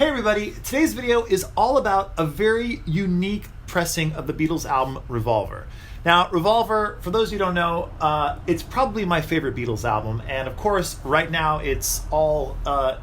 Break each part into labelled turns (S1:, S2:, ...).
S1: Hey everybody, today's video is all about a very unique pressing of the Beatles album Revolver. Now, Revolver, for those of you who don't know, it's probably my favorite Beatles album, and of course, right now it's all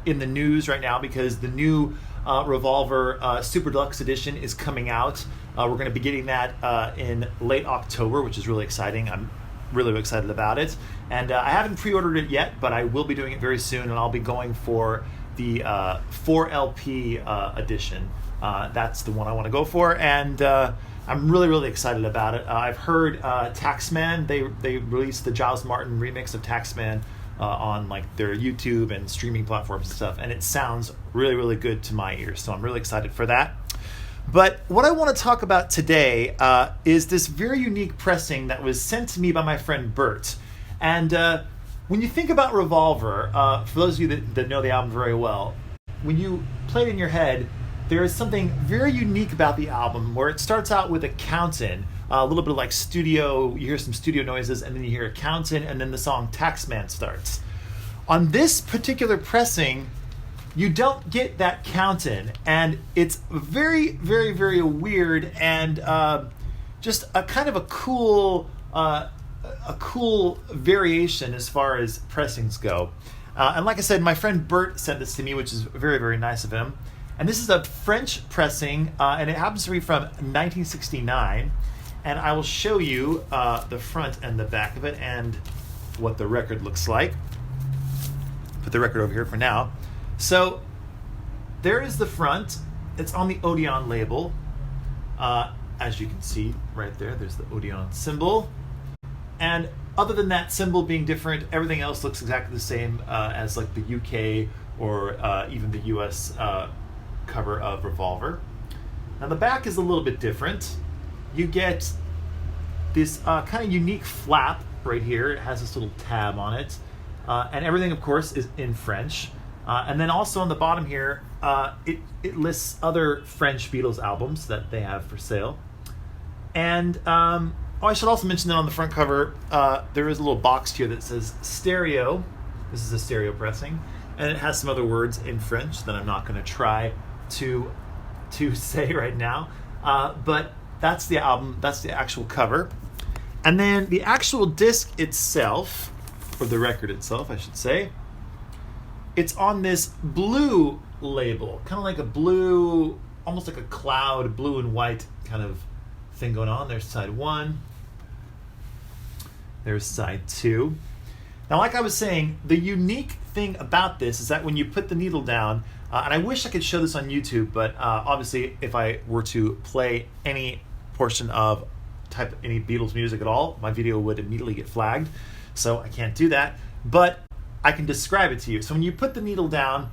S1: in the news right now because the new Revolver Super Deluxe Edition is coming out. We're going to be getting that in late October, which is really exciting. I'm really excited about it, and I haven't pre-ordered it yet, but I will be doing it very soon, and I'll be going for the 4LP edition. That's the one I want to go for, and I'm really excited about it. I've heard Taxman, they released the Giles Martin remix of Taxman on like their YouTube and streaming platforms and stuff, and it sounds really good to my ears, so I'm really excited for that. But what I want to talk about today is this very unique pressing that was sent to me by my friend Bert. And when you think about Revolver, for those of you that know the album very well, when you play it in your head, there is something very unique about the album where it starts out with a count-in, a little bit of like studio, you hear some studio noises, and then you hear a count-in, and then the song Taxman starts. On this particular pressing, you don't get that count-in, and it's very weird and just a kind of a cool variation as far as pressings go. And like I said, my friend Bert sent this to me, which is very nice of him. And this is a French pressing, and it happens to be from 1969. And I will show you the front and the back of it and what the record looks like. Put the record over here for now. So there is the front. It's on the Odeon label. As you can see right there, there's the Odeon symbol. And other than that symbol being different, everything else looks exactly the same as like the UK or even the US cover of Revolver. Now the back is a little bit different. You get this kind of unique flap right here. It has this little tab on it. And everything, of course, is in French. And then also on the bottom here, it lists other French Beatles albums that they have for sale. And I should also mention that on the front cover, there is a little box here that says stereo. This is a stereo pressing. And it has some other words in French that I'm not going to try to say right now. But that's the album, that's the actual cover. And then the actual disc itself, or the record itself, I should say, it's on this blue label, kind of like a blue, almost like a cloud, blue and white kind of thing going on. There's side one. There's side two. Now, like I was saying, the unique thing about this is that when you put the needle down, and I wish I could show this on YouTube, but obviously if I were to play any portion of any Beatles music at all, my video would immediately get flagged, so I can't do that. But I can describe it to you. So when you put the needle down,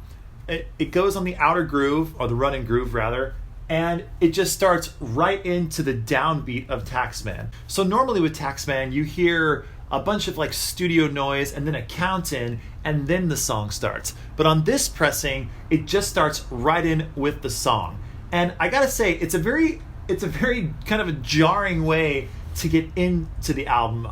S1: it goes on the outer groove, or the running groove rather, and it just starts right into the downbeat of Taxman. So normally with Taxman, you hear a bunch of like studio noise and then a count-in, and then the song starts. But on this pressing, it just starts right in with the song. And I gotta say, it's a very kind of a jarring way to get into the album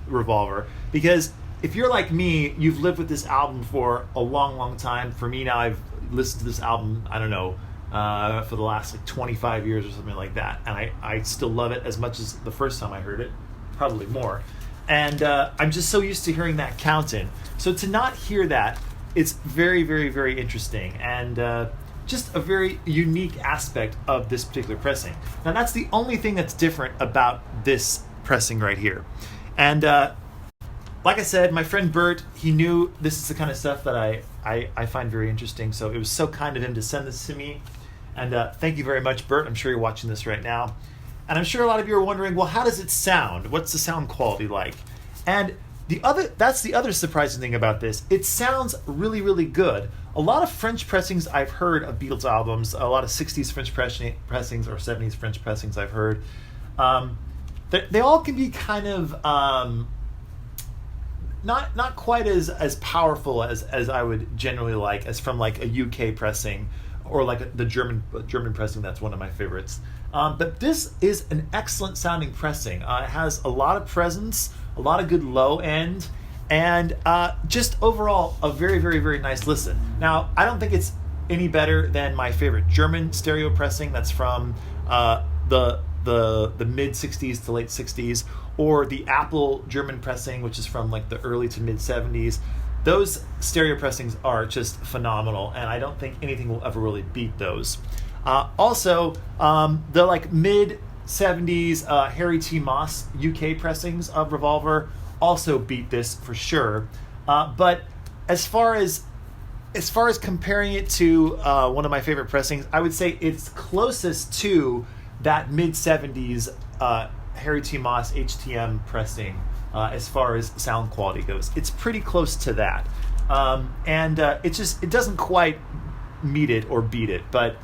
S1: Revolver, because if you're like me, you've lived with this album for a long time. For me now, I've listened to this album, I don't know, for the last like 25 years or something like that. And I still love it as much as the first time I heard it, probably more. And I'm just so used to hearing that count-in. So to not hear that, it's very interesting. And just a very unique aspect of this particular pressing. Now that's the only thing that's different about this pressing right here. And like I said, my friend Bert, he knew this is the kind of stuff that I find very interesting, so it was so kind of him to send this to me. And thank you very much, Bert. I'm sure you're watching this right now. And I'm sure a lot of you are wondering, well, how does it sound? What's the sound quality like? And that's the other surprising thing about this. It sounds really good. A lot of French pressings I've heard of Beatles albums, a lot of 60s French pressings or 70s French pressings I've heard, they all can be kind of not quite as powerful as I would generally like, as from like a UK pressing or like the German pressing. That's one of my favorites. But this is an excellent sounding pressing. It has a lot of presence, a lot of good low end, and just overall a very nice listen. Now, I don't think it's any better than my favorite German stereo pressing that's from the mid 60s to late 60s, or the Apple German pressing, which is from like the early to mid 70s. Those stereo pressings are just phenomenal, and I don't think anything will ever really beat those. Also, the like mid 70s Harry T. Moss UK pressings of Revolver also beat this for sure. But as far as comparing it to one of my favorite pressings, I would say it's closest to that mid 70s Harry T. Moss HTM pressing as far as sound quality goes. It's pretty close to that, and it doesn't quite meet it or beat it, but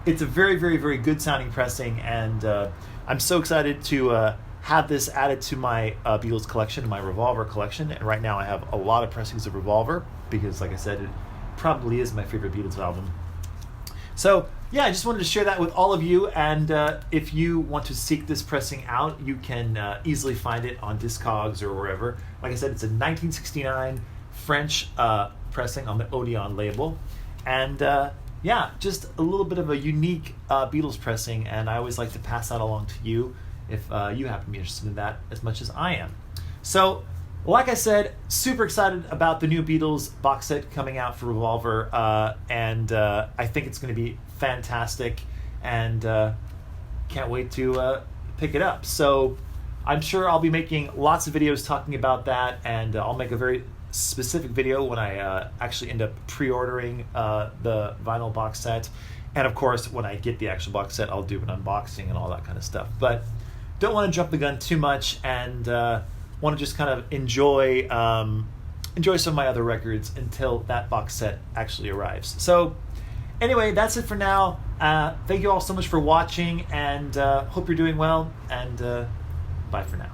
S1: it's a very, very, very good sounding pressing, and I'm so excited to have this added to my Beatles collection, my Revolver collection. And right now I have a lot of pressings of Revolver because, like I said, it probably is my favorite Beatles album. So yeah, I just wanted to share that with all of you, and if you want to seek this pressing out, you can easily find it on Discogs or wherever. Like I said, it's a 1969 French pressing on the Odeon label, and yeah, just a little bit of a unique Beatles pressing, and I always like to pass that along to you if you happen to be interested in that as much as I am. So, like I said, super excited about the new Beatles box set coming out for Revolver, and I think it's going to be fantastic, and can't wait to pick it up. So I'm sure I'll be making lots of videos talking about that, and I'll make a very specific video when I actually end up pre-ordering the vinyl box set, and of course when I get the actual box set I'll do an unboxing and all that kind of stuff. But don't want to jump the gun too much, and want to just kind of enjoy some of my other records until that box set actually arrives. So anyway, that's it for now. Thank you all so much for watching, and hope you're doing well, and bye for now.